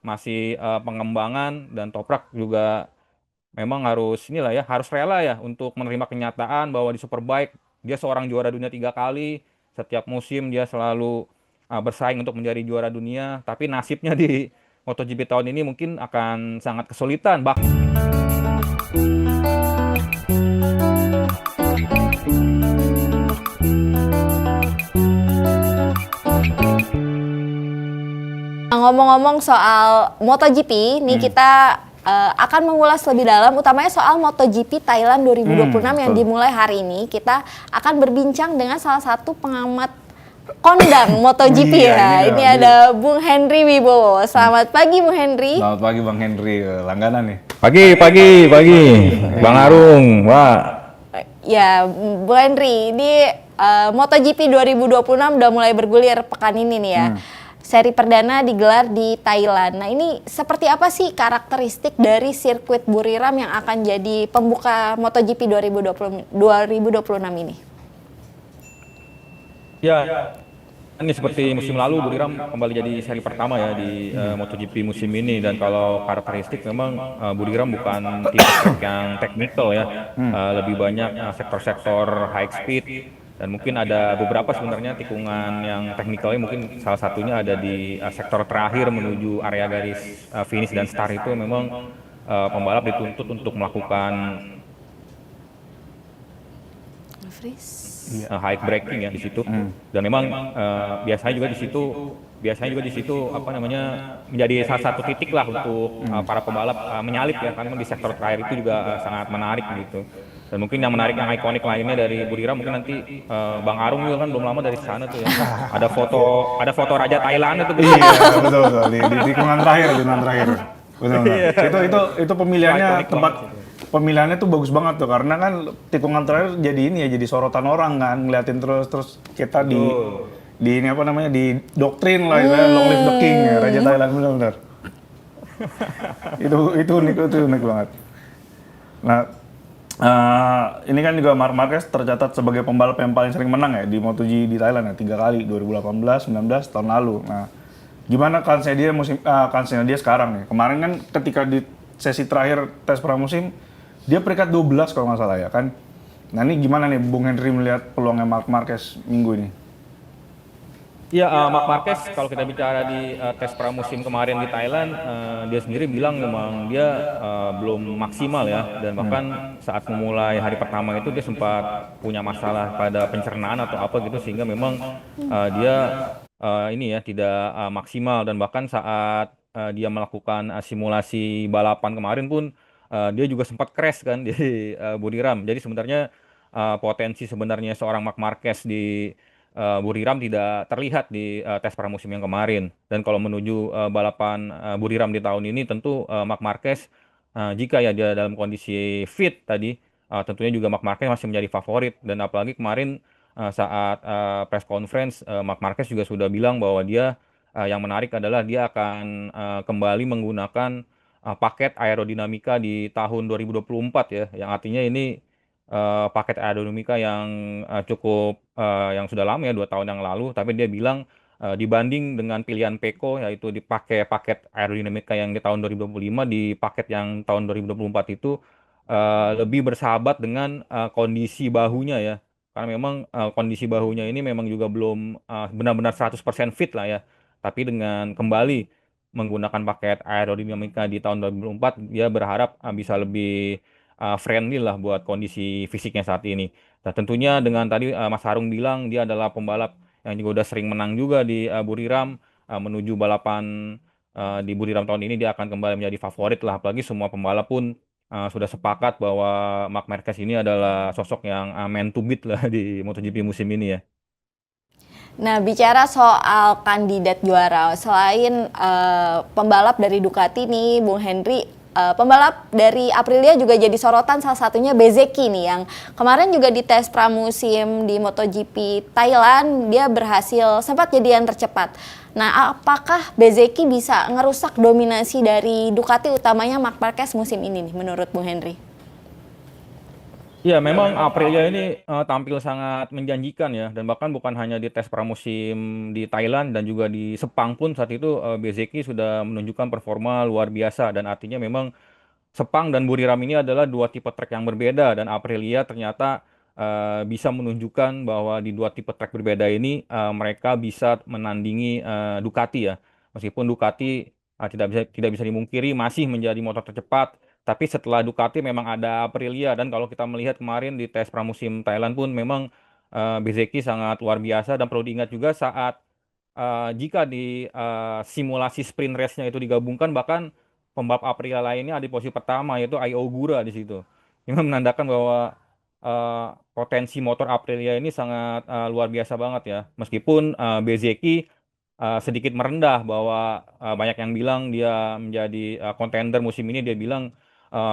masih pengembangan, dan Toprak juga memang harus inilah ya, harus rela ya untuk menerima kenyataan bahwa di Superbike dia seorang juara dunia 3 kali, setiap musim dia selalu bersaing untuk menjadi juara dunia, tapi nasibnya di MotoGP tahun ini mungkin akan sangat kesulitan. Nah, ngomong-ngomong soal MotoGP, nih kita akan mengulas lebih dalam, utamanya soal MotoGP Thailand 2026 yang dimulai hari ini. Kita akan berbincang dengan salah satu pengamat kondang MotoGP ya. Ini ada Bung Henry Wibowo. Selamat pagi Bung Henry. Selamat pagi Bang Henry, langganan nih. Pagi, Bang Arung, wah. Ya, Bung Henry, ini MotoGP 2026 udah mulai bergulir pekan ini nih ya. Seri perdana digelar di Thailand. Nah, ini seperti apa sih karakteristik dari sirkuit Buriram yang akan jadi pembuka MotoGP 2026 ini? Ya, ini seperti musim lalu Buriram kembali jadi seri pertama ya di MotoGP musim ini, dan kalau karakteristik memang Buriram bukan tipe yang teknikal ya, lebih banyak sektor-sektor high speed, dan mungkin ada beberapa sebenarnya tikungan yang teknikalnya, mungkin salah satunya ada di sektor terakhir menuju area garis finish dan start itu memang pembalap dituntut untuk melakukan high braking ya di situ, dan memang biasanya juga di situ apa namanya menjadi salah satu titik lah untuk para pembalap menyalip ya, karena di sektor terakhir itu juga sangat menarik gitu. Dan mungkin yang menarik, yang ikonik lainnya dari Buriram, mungkin nanti Bang Arung juga kan belum lama dari sana tuh ya, ada foto Raja Thailand itu. Iya, betul di tikungan terakhir, benar. Itu pemilihannya, pemilihannya tuh bagus banget tuh, karena kan tikungan terakhir jadi ini ya, jadi sorotan orang kan, ngeliatin terus kita di ini apa namanya, di doktrin lah ya, long live the king ya, Raja Thailand, benar. itu unik banget. Nah, ini kan juga Marc Marquez tercatat sebagai pembalap yang paling sering menang ya di MotoGP di Thailand ya, 3 kali, 2018, 19 tahun lalu. Nah, gimana kansnya dia sekarang nih? Kemarin kan ketika di sesi terakhir tes pramusim dia peringkat 12 kalau nggak salah ya kan. Nah, ini gimana nih Bung Henry melihat peluangnya Marc Marquez minggu ini? Ya, Marc Marquez kalau kita bicara di tes pramusim kemarin di Thailand, dia sendiri bilang memang dia belum maksimal ya, dan bahkan saat memulai hari pertama itu dia sempat punya masalah pada pencernaan atau apa gitu, sehingga memang dia ini ya tidak maksimal, dan bahkan saat dia melakukan simulasi balapan kemarin pun dia juga sempat crash kan di Buriram. Jadi sebenarnya potensi sebenarnya seorang Marc Marquez di Buriram tidak terlihat di tes pramusim yang kemarin. Dan kalau menuju balapan Buriram di tahun ini, tentu Marc Marquez jika ya dia dalam kondisi fit tadi, tentunya juga Marc Marquez masih menjadi favorit. Dan apalagi kemarin saat press conference, Marc Marquez juga sudah bilang bahwa dia yang menarik adalah dia akan kembali menggunakan paket aerodinamika di tahun 2024 ya, yang artinya ini paket aerodinamika yang cukup yang sudah lama ya, 2 tahun yang lalu, tapi dia bilang dibanding dengan pilihan Peko, yaitu dipakai paket aerodinamika yang di tahun 2025, di paket yang tahun 2024 itu lebih bersahabat dengan kondisi bahunya ya, karena memang kondisi bahunya ini memang juga belum benar-benar 100% fit lah ya, tapi dengan kembali menggunakan paket aerodinamika di tahun 2024, dia berharap bisa lebih friendly lah buat kondisi fisiknya saat ini. Nah, tentunya dengan tadi Mas Harung bilang dia adalah pembalap yang juga udah sering menang juga di Buriram, menuju balapan di Buriram tahun ini dia akan kembali menjadi favorit lah. Apalagi semua pembalap pun sudah sepakat bahwa Marc Marquez ini adalah sosok yang man to beat lah di MotoGP musim ini ya. Nah, bicara soal kandidat juara, selain pembalap dari Ducati nih, Bung Henry, pembalap dari Aprilia juga jadi sorotan, salah satunya Bezzecchi nih, yang kemarin juga di tes pramusim di MotoGP Thailand, dia berhasil sempat jadi yang tercepat. Nah, apakah Bezzecchi bisa ngerusak dominasi dari Ducati, utamanya Marc Marquez musim ini nih, menurut Bung Henry? Ya, memang Aprilia ini tampil sangat menjanjikan ya, dan bahkan bukan hanya di tes pramusim di Thailand dan juga di Sepang pun saat itu Bezzecchi sudah menunjukkan performa luar biasa, dan artinya memang Sepang dan Buriram ini adalah dua tipe trek yang berbeda, dan Aprilia ternyata bisa menunjukkan bahwa di dua tipe trek berbeda ini mereka bisa menandingi Ducati ya. Meskipun Ducati tidak bisa dimungkiri masih menjadi motor tercepat, tapi setelah Ducati memang ada Aprilia, dan kalau kita melihat kemarin di tes pramusim Thailand pun memang Bezzecchi sangat luar biasa, dan perlu diingat juga saat jika di simulasi sprint race-nya itu digabungkan, bahkan pembalap Aprilia lainnya ada di posisi pertama yaitu Ai Ogura di situ. Ini menandakan bahwa potensi motor Aprilia ini sangat luar biasa banget ya. Meskipun Bezzecchi sedikit merendah, bahwa banyak yang bilang dia menjadi kontender musim ini. Dia bilang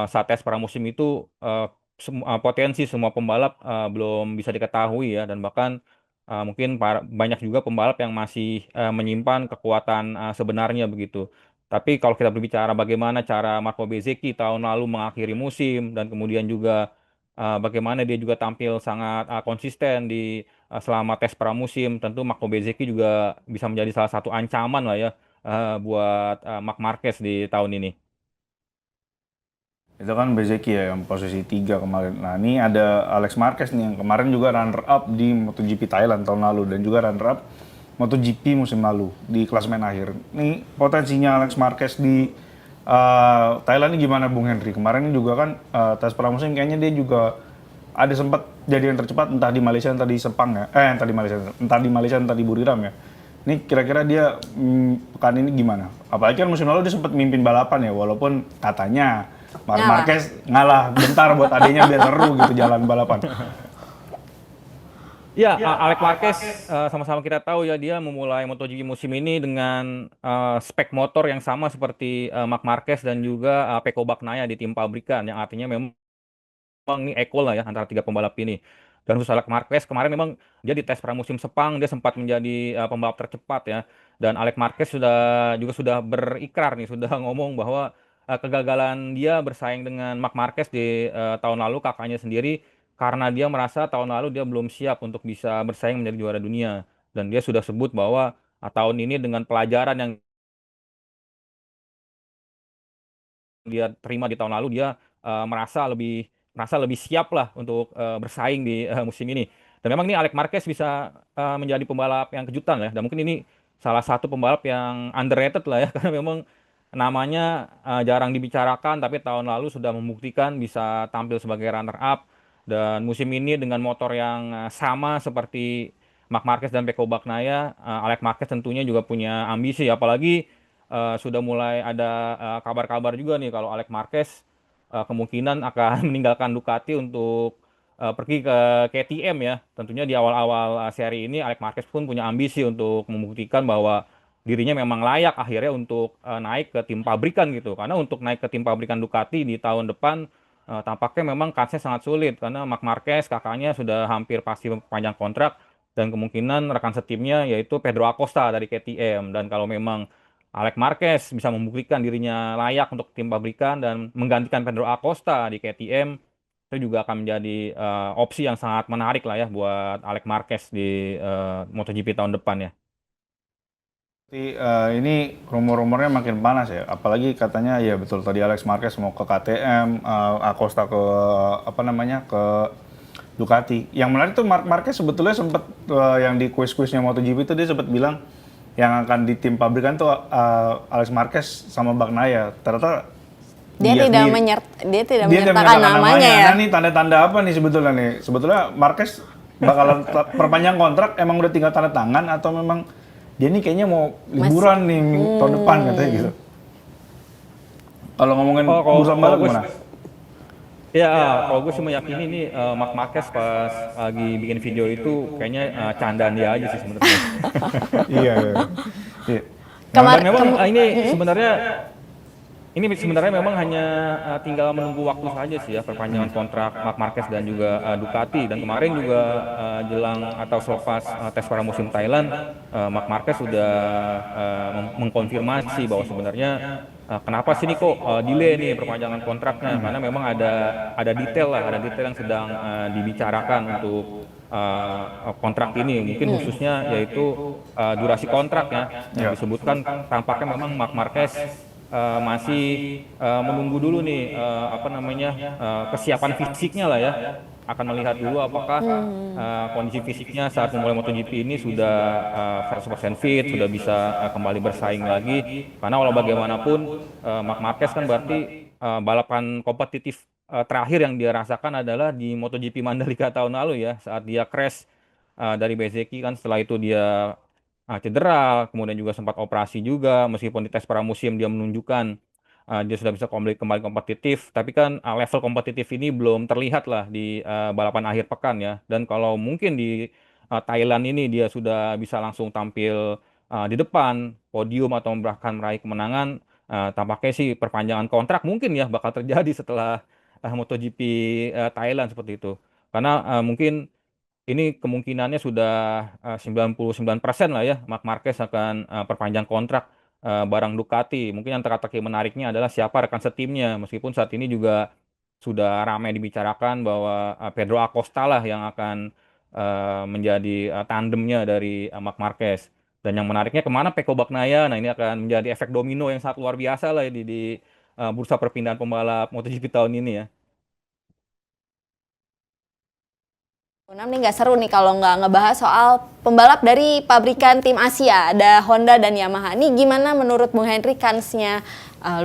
saat tes pramusim itu potensi semua pembalap belum bisa diketahui ya, dan bahkan mungkin banyak juga pembalap yang masih menyimpan kekuatan sebenarnya begitu. Tapi kalau kita berbicara bagaimana cara Marco Bezzecchi tahun lalu mengakhiri musim, dan kemudian juga bagaimana dia juga tampil sangat konsisten di selama tes pramusim, tentu Marco Bezzecchi juga bisa menjadi salah satu ancaman lah ya buat Marc Marquez di tahun ini. Itu kan Bezzecchi ya yang posisi 3 kemarin. Nah ini ada Alex Marquez nih yang kemarin juga runner up di MotoGP Thailand tahun lalu dan juga runner up MotoGP musim lalu di klasemen akhir. Nih potensinya Alex Marquez di Thailand ini gimana Bung Henry? Kemarin juga kan tes pramusim kayaknya dia juga ada sempat jadi yang tercepat entah di Malaysia entah di Sepang ya. Entah di Malaysia, entah di Buriram ya. Ini kira-kira dia pekan ini gimana? Apalagi kan musim lalu dia sempat mimpin balapan ya, walaupun katanya Marc Marquez ngalah bentar buat adanya biar seru gitu jalan balapan. Ya, Alex Marquez sama-sama kita tahu ya, dia memulai MotoGP musim ini dengan spek motor yang sama seperti Marc Marquez dan juga Pecco Bagnaia di tim pabrikan, yang artinya memang ini equal lah ya antara tiga pembalap ini. Dan khusus Alex Marquez kemarin memang dia di tes pramusim Sepang dia sempat menjadi pembalap tercepat ya. Dan Alex Marquez sudah berikrar nih, sudah ngomong bahwa kegagalan dia bersaing dengan Marc Marquez di tahun lalu, kakaknya sendiri, karena dia merasa tahun lalu dia belum siap untuk bisa bersaing menjadi juara dunia. Dan dia sudah sebut bahwa tahun ini dengan pelajaran yang dia terima di tahun lalu, dia merasa lebih siap lah untuk bersaing di musim ini. Dan memang ini Alex Marquez bisa menjadi pembalap yang kejutan ya. Dan mungkin ini salah satu pembalap yang underrated lah ya, karena memang namanya jarang dibicarakan, tapi tahun lalu sudah membuktikan bisa tampil sebagai runner up. Dan musim ini dengan motor yang sama seperti Marc Marquez dan Pecco Bagnaia, Alex Marquez tentunya juga punya ambisi, apalagi sudah mulai ada kabar-kabar juga nih kalau Alex Marquez kemungkinan akan meninggalkan Ducati untuk pergi ke KTM ya. Tentunya di awal-awal seri ini Alex Marquez pun punya ambisi untuk membuktikan bahwa dirinya memang layak akhirnya untuk naik ke tim pabrikan gitu. Karena untuk naik ke tim pabrikan Ducati di tahun depan tampaknya memang kansnya sangat sulit, karena Marc Marquez kakaknya sudah hampir pasti panjang kontrak, dan kemungkinan rekan setimnya yaitu Pedro Acosta dari KTM. Dan kalau memang Alex Marquez bisa membuktikan dirinya layak untuk tim pabrikan dan menggantikan Pedro Acosta di KTM, itu juga akan menjadi opsi yang sangat menarik lah ya buat Alex Marquez di MotoGP tahun depan ya. Jadi, ini rumor-rumornya makin panas ya, apalagi katanya ya betul tadi Alex Marquez mau ke KTM, Acosta ke apa namanya ke Ducati. Yang menarik tuh Marc Marquez sebetulnya sempat yang di kuis-kuisnya MotoGP itu dia sempat bilang yang akan di tim pabrikan tuh Alex Marquez sama Bagnaia. Ternyata Dia tidak sendiri- menyertakan dia tidak namanya ya. Nah, ini tanda-tanda apa nih sebetulnya nih? Sebetulnya Marquez bakalan perpanjang kontrak, emang udah tinggal tanda tangan atau memang dia nih kayaknya mau liburan nih tahun depan katanya gitu. Kalau ngomongin bursa balap gimana? Ya, kalau gue sih meyakini ini Marc Marquez pas lagi bikin video itu kayaknya candaan dia aja sih sebenarnya. Iya, iya. Iya. Dan memang ini sebenarnya Ini sebenarnya memang hanya tinggal menunggu waktu saja sih ya perpanjangan kontrak Marc Marquez dan juga Ducati. Dan kemarin juga jelang atau selepas tes pramusim Thailand, Marc Marquez sudah mengkonfirmasi bahwa sebenarnya kenapa sih ini kok delay nih perpanjangan kontraknya? Karena memang ada detail lah, ada detail yang sedang dibicarakan untuk kontrak ini, mungkin khususnya yaitu durasi kontraknya yang Ya. disebutkan tampaknya memang Marc Marquez masih menunggu dulu nih apa namanya kesiapan fisiknya lah ya, akan melihat dulu apakah kondisi fisiknya saat memulai MotoGP ini sudah 100% fit, sudah bisa kembali bersaing lagi, karena walau bagaimanapun Marc Marquez kan berarti balapan kompetitif terakhir yang dia rasakan adalah di MotoGP Mandalika tahun lalu ya, saat dia crash dari Bezeki kan. Setelah itu dia cedera, kemudian juga sempat operasi juga, meskipun di tes pramusim dia menunjukkan dia sudah bisa kembali kembali kompetitif, tapi kan level kompetitif ini belum terlihat lah di balapan akhir pekan ya. Dan kalau mungkin di Thailand ini dia sudah bisa langsung tampil di depan podium atau bahkan meraih kemenangan, tampaknya sih perpanjangan kontrak mungkin ya bakal terjadi setelah MotoGP Thailand seperti itu. Karena mungkin ini kemungkinannya sudah 99% lah ya, Marc Marquez akan perpanjang kontrak barang Ducati. Mungkin yang teka-teki menariknya adalah siapa rekan setimnya. Meskipun saat ini juga sudah ramai dibicarakan bahwa Pedro Acosta lah yang akan menjadi tandemnya dari Marc Marquez. Dan yang menariknya kemana Pecco Bagnaia. Nah ini akan menjadi efek domino yang sangat luar biasa lah ya di bursa perpindahan pembalap MotoGP tahun ini ya. 6 nih nggak seru nih kalau nggak ngebahas soal pembalap dari pabrikan tim Asia, ada Honda dan Yamaha. Ini gimana menurut Bung Henry kansnya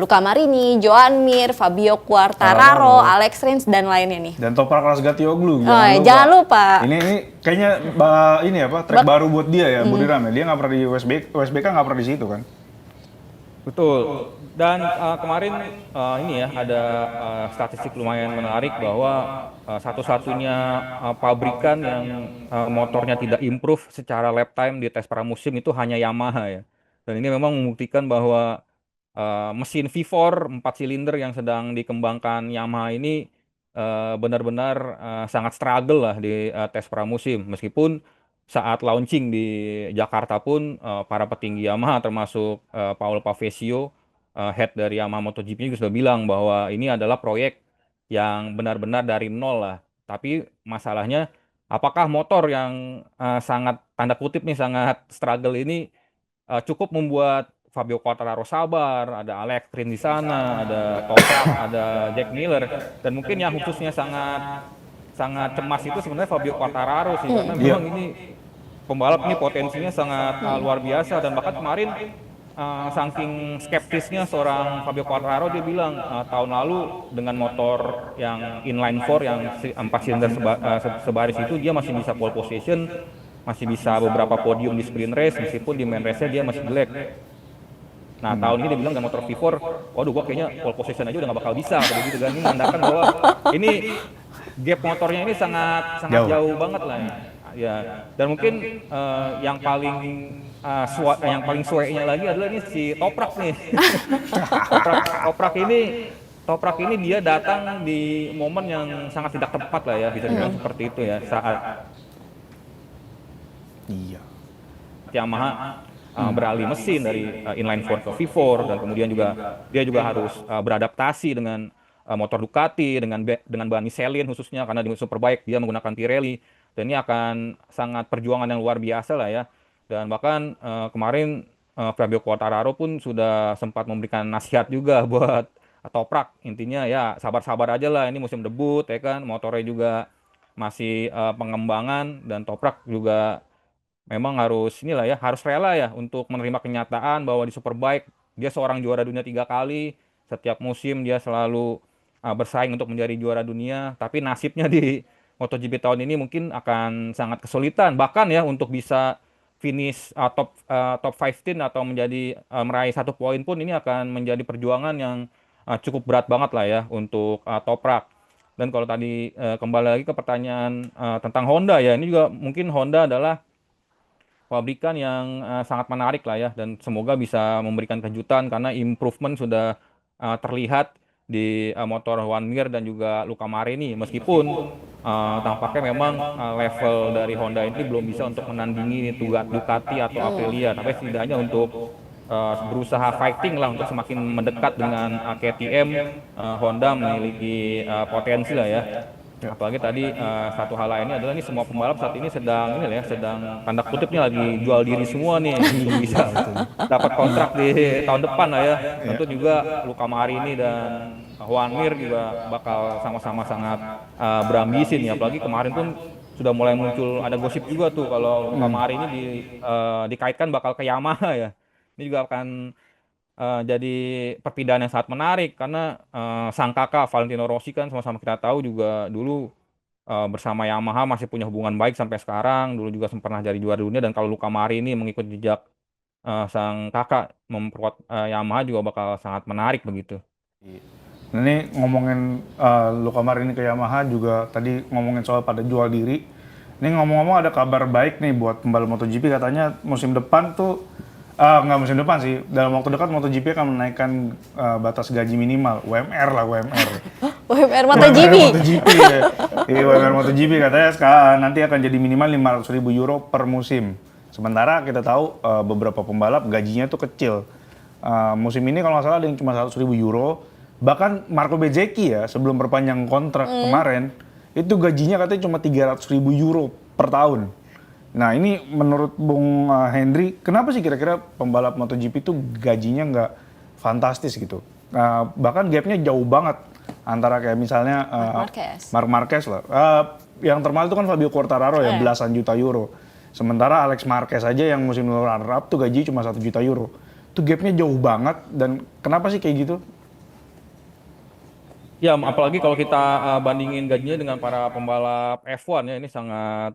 Luca Marini, Joan Mir, Fabio Quartararo, Alex Rins dan lainnya nih? Dan Toprak Razgatlioglu, Oh, jangan lupa. Ini kayaknya ini apa track baru buat dia ya, Budi Ram ya. Dia nggak pernah di USBK nggak pernah di situ kan. Betul. Dan kemarin ini ya ada statistik lumayan menarik bahwa satu-satunya pabrikan yang motornya tidak improve secara lap time di tes pramusim itu hanya Yamaha ya. Dan ini memang membuktikan bahwa mesin V4 4 silinder yang sedang dikembangkan Yamaha ini benar-benar sangat struggle lah di tes pramusim. Meskipun saat launching di Jakarta pun para petinggi Yamaha termasuk Paolo Pavesio, head dari Yamaha MotoGP juga sudah bilang bahwa ini adalah proyek yang benar-benar dari nol lah. Tapi masalahnya apakah motor yang sangat tanda kutip nih sangat struggle ini cukup membuat Fabio Quartararo sabar, ada Alex Rins di sana, ada Toprak, ada Jack Miller, dan mungkin yang khususnya sangat sangat cemas itu sebenarnya Fabio Quartararo sih, karena memang ini pembalap ini potensinya sangat luar biasa. Dan bahkan kemarin saking skeptisnya seorang Fabio Quartararo, dia bilang tahun lalu dengan motor yang inline 4 yang 4 silinder sebaris itu dia masih bisa pole position, masih bisa beberapa podium di sprint race, meskipun di main race-nya dia masih jelek. Nah tahun ini dia bilang dengan motor V4, waduh gua kayaknya pole position aja udah nggak bakal bisa, begitu kan. Ini menandakan bahwa ini gap motornya ini sangat sangat jauh banget lah ya. Dan mungkin yang paling yang paling suenya lagi adalah ini si Toprak nih. Toprak ini dia datang di momen yang sangat tidak tepat lah ya, bisa dibilang seperti itu ya, saat Yamaha beralih mesin dari inline 4 ke V4, dan kemudian juga dia juga harus beradaptasi dengan motor Ducati dengan bahan Michelin khususnya, karena di Superbike dia menggunakan Pirelli, dan ini akan sangat perjuangan yang luar biasa lah ya. Dan bahkan kemarin Fabio Quartararo pun sudah sempat memberikan nasihat juga buat Toprak, intinya ya sabar-sabar aja lah, ini musim debut ya kan, motornya juga masih pengembangan, dan Toprak juga memang harus inilah ya, harus rela ya untuk menerima kenyataan bahwa di Superbike dia seorang juara dunia 3 kali, setiap musim dia selalu bersaing untuk menjadi juara dunia, tapi nasibnya di MotoGP tahun ini mungkin akan sangat kesulitan, bahkan ya untuk bisa finish top 15 atau menjadi meraih 1 poin pun ini akan menjadi perjuangan yang cukup berat banget lah ya untuk Toprak. Dan kalau tadi kembali lagi ke pertanyaan tentang Honda ya, ini juga mungkin Honda adalah pabrikan yang sangat menarik lah ya, dan semoga bisa memberikan kejutan karena improvement sudah terlihat di motor Juan Mir dan juga Luca Marini, meskipun tampaknya memang level dari Honda ini belum bisa untuk menandingi Ducati atau Aprilia, tapi setidaknya untuk berusaha fighting lah untuk semakin mendekat dengan KTM. Honda memiliki potensi lah ya. Ya. Apalagi tadi satu hal lainnya adalah ini semua pembalap saat ini sedang ini lah ya, sedang tanda kutipnya lagi jual diri semua nih. Bisa dapat kontrak di tahun depan lah ya. Tentu juga Luca Marini dan Juan Mir juga bakal sama-sama sangat berambisi nih. Apalagi kemarin pun sudah mulai muncul ada gosip juga tuh kalau Luca Marini dikaitkan bakal ke Yamaha ya. Ini juga akan jadi perpindahan yang sangat menarik karena sang kakak Valentino Rossi kan sama-sama kita tahu juga dulu bersama Yamaha masih punya hubungan baik sampai sekarang. Dulu juga sempat pernah jadi juara dunia, dan kalau Luca Marini mengikut jejak sang kakak memperkuat Yamaha juga bakal sangat menarik begitu. Nah, ini ngomongin Luca Marini ke Yamaha juga tadi ngomongin soal pada jual diri. Ini ngomong-ngomong ada kabar baik nih buat pembalap MotoGP, katanya musim depan tuh nggak musim depan sih, dalam waktu dekat MotoGP akan menaikkan batas gaji minimal, UMR lah, UMR. WMR MotoGP. UMR MotoGP ya. Iya, UMR MotoGP katanya sekarang nanti akan jadi minimal 500.000 euro per musim. Sementara kita tahu beberapa pembalap gajinya tuh kecil. Musim ini kalau nggak salah ada yang cuma 100.000 euro. Bahkan Marco Bezzecchi ya sebelum perpanjang kontrak kemarin itu gajinya katanya cuma 300.000 euro per tahun. Nah ini menurut Bung Henry, kenapa sih kira-kira pembalap MotoGP itu gajinya nggak fantastis gitu? Bahkan gapnya jauh banget antara kayak misalnya Marc Marquez lah. Yang termahal itu kan Fabio Quartararo ya, belasan juta euro. Sementara Alex Marquez aja yang musim lalu runner-up tuh gaji cuma 1 juta euro. Itu gapnya jauh banget, dan kenapa sih kayak gitu? Ya, apalagi kalau kita bandingin gajinya dengan para pembalap F1 ya, ini sangat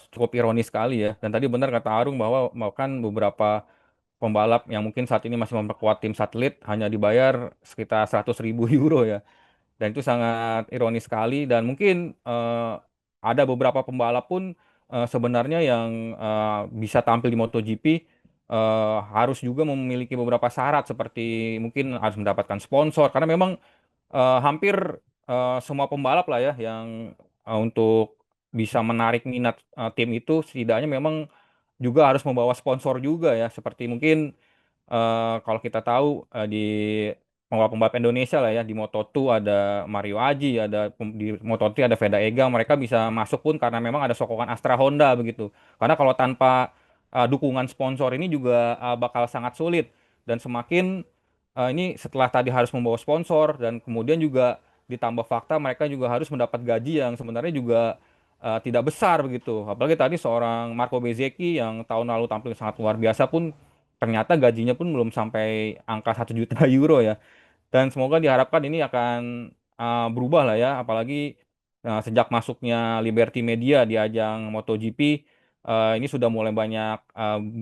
cukup ironis sekali ya. Dan tadi benar kata Arung bahwa bahkan beberapa pembalap yang mungkin saat ini masih memperkuat tim satelit hanya dibayar sekitar 100.000 euro ya. Dan itu sangat ironis sekali, dan mungkin ada beberapa pembalap pun sebenarnya yang bisa tampil di MotoGP harus juga memiliki beberapa syarat, seperti mungkin harus mendapatkan sponsor, karena memang hampir semua pembalap lah ya yang untuk bisa menarik minat tim itu setidaknya memang juga harus membawa sponsor juga ya, seperti mungkin kalau kita tahu di pembalap-pembalap Indonesia lah ya, di Moto2 ada Mario Aji, di Moto3 ada Veda Ega, mereka bisa masuk pun karena memang ada sokongan Astra Honda begitu. Karena kalau tanpa dukungan sponsor ini juga bakal sangat sulit, dan semakin ini setelah tadi harus membawa sponsor dan kemudian juga ditambah fakta mereka juga harus mendapat gaji yang sebenarnya juga tidak besar begitu. Apalagi tadi seorang Marco Bezzecchi yang tahun lalu tampil sangat luar biasa pun ternyata gajinya pun belum sampai angka 1 juta euro ya. Dan semoga diharapkan ini akan berubah lah ya, apalagi sejak masuknya Liberty Media di ajang MotoGP, ini sudah mulai banyak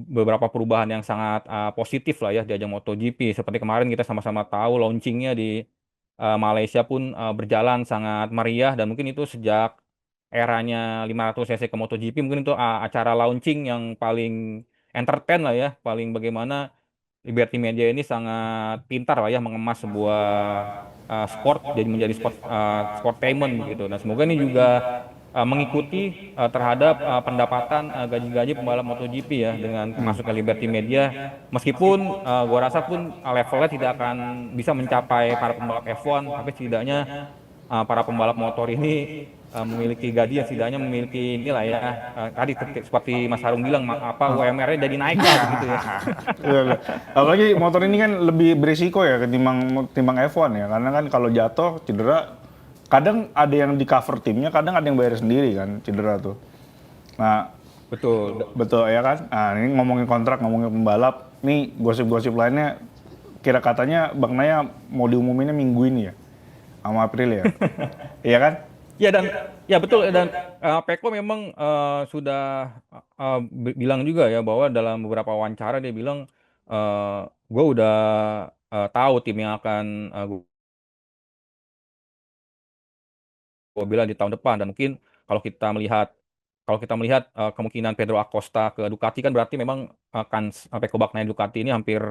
beberapa perubahan yang sangat positif lah ya di ajang MotoGP. Seperti kemarin kita sama-sama tahu launchingnya di Malaysia pun berjalan sangat meriah, dan mungkin itu sejak eranya 500 cc ke MotoGP mungkin itu acara launching yang paling entertain lah ya, paling bagaimana Liberty Media ini sangat pintar lah ya mengemas sebuah sport jadi menjadi sportainment gitu. Dan semoga ini juga mengikuti terhadap pendapatan gaji-gaji pembalap MotoGP ya dengan masuknya Liberty Media. Meskipun gua rasa pun levelnya tidak akan bisa mencapai para pembalap F1, tapi setidaknya para pembalap motor ini memiliki gaji yang setidaknya memiliki inilah ya, tadi seperti Mas Harung bilang apa UMR-nya jadi naik lah gitu ya. Iya, iya. Apalagi motor ini kan lebih berisiko ya ketimbang F1 ya, karena kan kalau jatuh cedera kadang ada yang di cover timnya, kadang ada yang bayar sendiri kan cedera tuh. Nah, Betul. betul ya kan? Nah, ini ngomongin kontrak, ngomongin pembalap, nih gosip-gosip lainnya kira katanya Bang Naya mau diumuminnya minggu ini ya, sama April ya. Iya kan? Ya, dan ya betul, dan Peko memang sudah bilang juga ya bahwa dalam beberapa wawancara dia bilang gue udah tahu tim yang akan gue bilang di tahun depan. Dan mungkin kalau kita melihat kemungkinan Pedro Acosta ke Ducati kan berarti memang akan Pecco Bagnaia Ducati ini hampir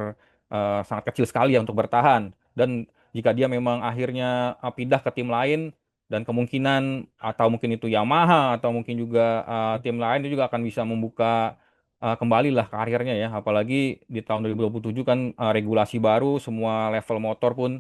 sangat kecil sekali ya untuk bertahan. Dan jika dia memang akhirnya pindah ke tim lain dan kemungkinan atau mungkin itu Yamaha atau mungkin juga tim lain itu juga akan bisa membuka kembali lah karirnya ya. Apalagi di tahun 2027 kan regulasi baru, semua level motor pun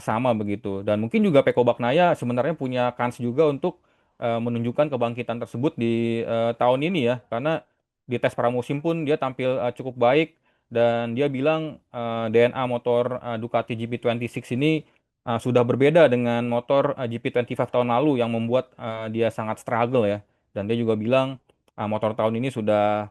sama begitu. Dan mungkin juga Peko Bagnaia sebenarnya punya kans juga untuk menunjukkan kebangkitan tersebut di tahun ini ya, karena di tes pramusim pun dia tampil cukup baik dan dia bilang DNA motor Ducati GP26 ini sudah berbeda dengan motor GP25 tahun lalu yang membuat dia sangat struggle ya. Dan dia juga bilang motor tahun ini sudah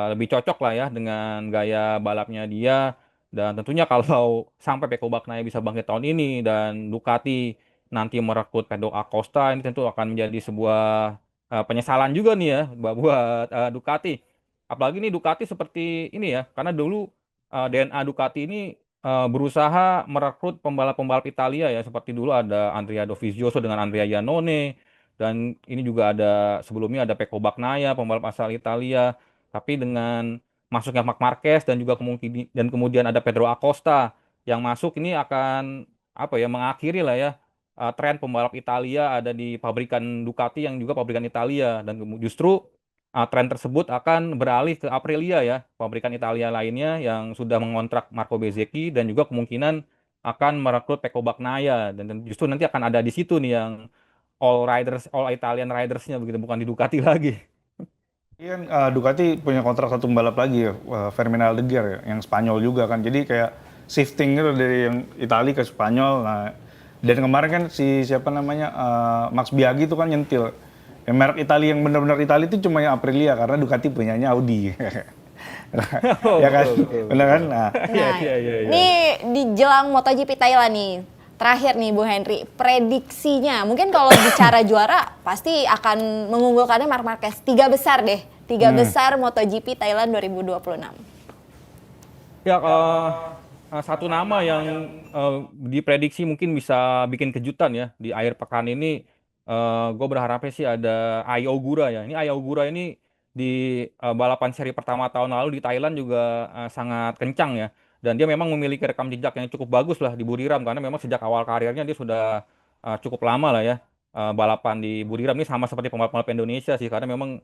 lebih cocok lah ya dengan gaya balapnya dia. Dan tentunya kalau sampai Pecco Bagnaia bisa bangkit tahun ini dan Ducati nanti merekrut Pedro Acosta, ini tentu akan menjadi sebuah penyesalan juga nih ya buat Ducati. Apalagi nih Ducati seperti ini ya, karena dulu DNA Ducati ini berusaha merekrut pembalap-pembalap Italia ya, seperti dulu ada Andrea Dovizioso dengan Andrea Iannone, dan ini juga ada sebelumnya ada Pecco Bagnaia, pembalap asal Italia. Tapi dengan masuknya Marc Marquez dan juga kemudian ada Pedro Acosta yang masuk, ini akan apa ya, mengakhiri lah ya tren pembalap Italia ada di pabrikan Ducati yang juga pabrikan Italia, dan justru tren tersebut akan beralih ke Aprilia ya, pabrikan Italia lainnya yang sudah mengontrak Marco Bezzecchi dan juga kemungkinan akan merekrut Pecco Bagnaia, dan justru nanti akan ada di situ nih yang all Italian ridersnya begitu, bukan di Ducati lagi. Iya kan Ducati punya kontrak satu pembalap lagi ya, Fermin Aldeguer ya, yang Spanyol juga kan. Jadi kayak shifting gitu dari yang Italia ke Spanyol. Nah, dan kemarin kan si siapa namanya Max Biaggi itu kan nyentil. Ya, merek Italia yang benar-benar Italia itu cuma yang Aprilia karena Ducati punyanya Audi. Oh, Ya kan? betul, betul, Benar betul. kan? Nah, Iya, Nah, iya, iya, iya. ini di jelang MotoGP Thailand nih. Terakhir nih Bu Henry, prediksinya. Mungkin kalau bicara juara pasti akan mengunggulkannya Marc Marquez. Tiga besar deh. Tiga besar MotoGP Thailand 2026. Ya, satu nama yang diprediksi mungkin bisa bikin kejutan ya di akhir pekan ini, gue berharapnya sih ada Ai Ogura ya. Ini Ai Ogura ini di balapan seri pertama tahun lalu di Thailand juga sangat kencang ya. Dan dia memang memiliki rekam jejak yang cukup bagus lah di Buriram, karena memang sejak awal karirnya dia sudah cukup lama lah ya balapan di Buriram. Ini sama seperti pembalap-pembalap Indonesia sih, karena memang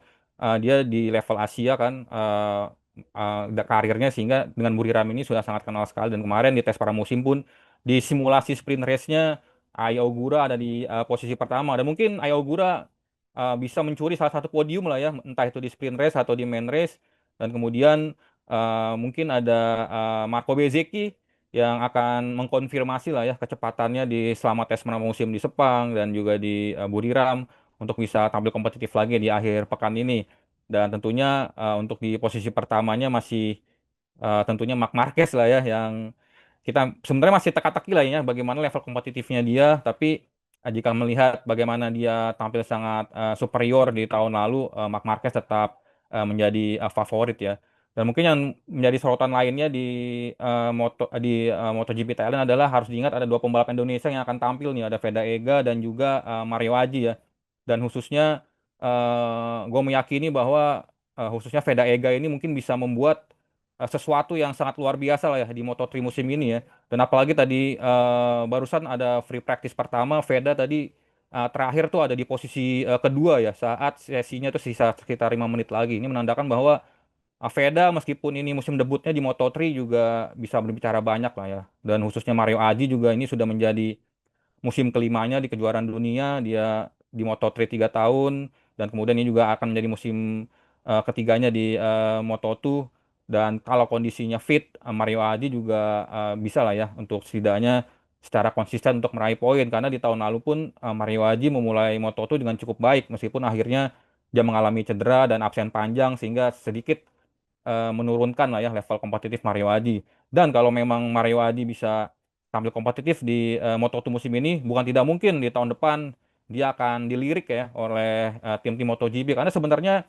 dia di level Asia kan karirnya, sehingga dengan Buriram ini sudah sangat kenal sekali. Dan kemarin di tes pramusim pun di simulasi sprint race-nya Ai Ogura ada di posisi pertama, dan mungkin Ai Ogura bisa mencuri salah satu podium lah ya, entah itu di sprint race atau di main race. Dan kemudian mungkin ada Marco Bezzecchi yang akan mengkonfirmasi lah ya kecepatannya di selama tes pramusim di Sepang dan juga di Buriram untuk bisa tampil kompetitif lagi di akhir pekan ini. Dan tentunya untuk di posisi pertamanya masih tentunya Marc Marquez lah ya, yang kita sebenarnya masih teka-teki lah ya bagaimana level kompetitifnya dia. Tapi jika melihat bagaimana dia tampil sangat superior di tahun lalu, Marc Marquez tetap menjadi favorit ya. Dan mungkin yang menjadi sorotan lainnya di MotoGP Thailand adalah, harus diingat ada dua pembalap Indonesia yang akan tampil nih, ada Veda Ega dan juga Mario Aji ya. Dan khususnya gue meyakini bahwa khususnya Veda Ega ini mungkin bisa membuat sesuatu yang sangat luar biasa lah ya di Moto3 musim ini ya. Dan apalagi tadi barusan ada free practice pertama, Veda tadi terakhir tuh ada di posisi kedua ya saat sesinya tuh sisa sekitar 5 menit lagi. Ini menandakan bahwa Veda meskipun ini musim debutnya di Moto3 juga bisa berbicara banyak lah ya. Dan khususnya Mario Aji juga ini sudah menjadi musim kelimanya di kejuaraan dunia, dia di Moto3 3 tahun, dan kemudian ini juga akan menjadi musim ketiganya di Moto2. Dan kalau kondisinya fit, Mario Adi juga bisa lah ya untuk setidaknya secara konsisten untuk meraih poin, karena di tahun lalu pun Mario Adi memulai Moto2 dengan cukup baik meskipun akhirnya dia mengalami cedera dan absen panjang sehingga sedikit menurunkan lah ya level kompetitif Mario Adi. Dan kalau memang Mario Adi bisa tampil kompetitif di Moto2 musim ini, bukan tidak mungkin di tahun depan dia akan dilirik ya oleh tim-tim MotoGP, karena sebenarnya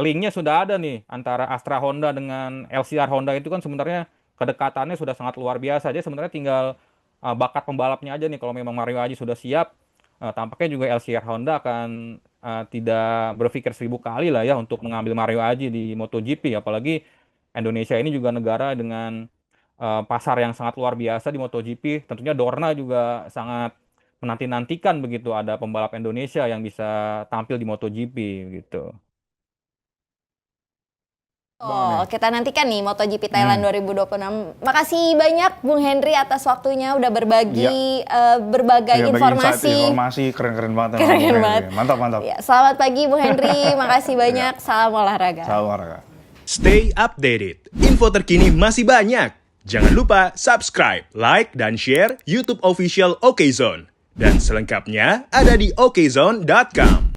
linknya sudah ada nih antara Astra Honda dengan LCR Honda. Itu kan sebenarnya kedekatannya sudah sangat luar biasa. Dia sebenarnya tinggal bakat pembalapnya aja nih. Kalau memang Mario Adi sudah siap, tampaknya juga LCR Honda akan tidak berpikir 1000 kali lah ya untuk mengambil Mario Aji di MotoGP. Apalagi Indonesia ini juga negara dengan pasar yang sangat luar biasa di MotoGP. Tentunya Dorna juga sangat menanti-nantikan begitu ada pembalap Indonesia yang bisa tampil di MotoGP gitu. Oh, kita nantikan nih MotoGP Thailand 2026. Makasih banyak Bung Henry atas waktunya udah berbagi berbagai Iya, bagi informasi. informasi keren-keren banget. Keren Bung Henry. banget. Mantap, mantap. Ya, selamat pagi Bung Henry, makasih banyak. Salam olahraga. Salam olahraga. Stay updated. Info terkini masih banyak. Jangan lupa subscribe, like, dan share YouTube official OKZone. Dan selengkapnya ada di okezone.com.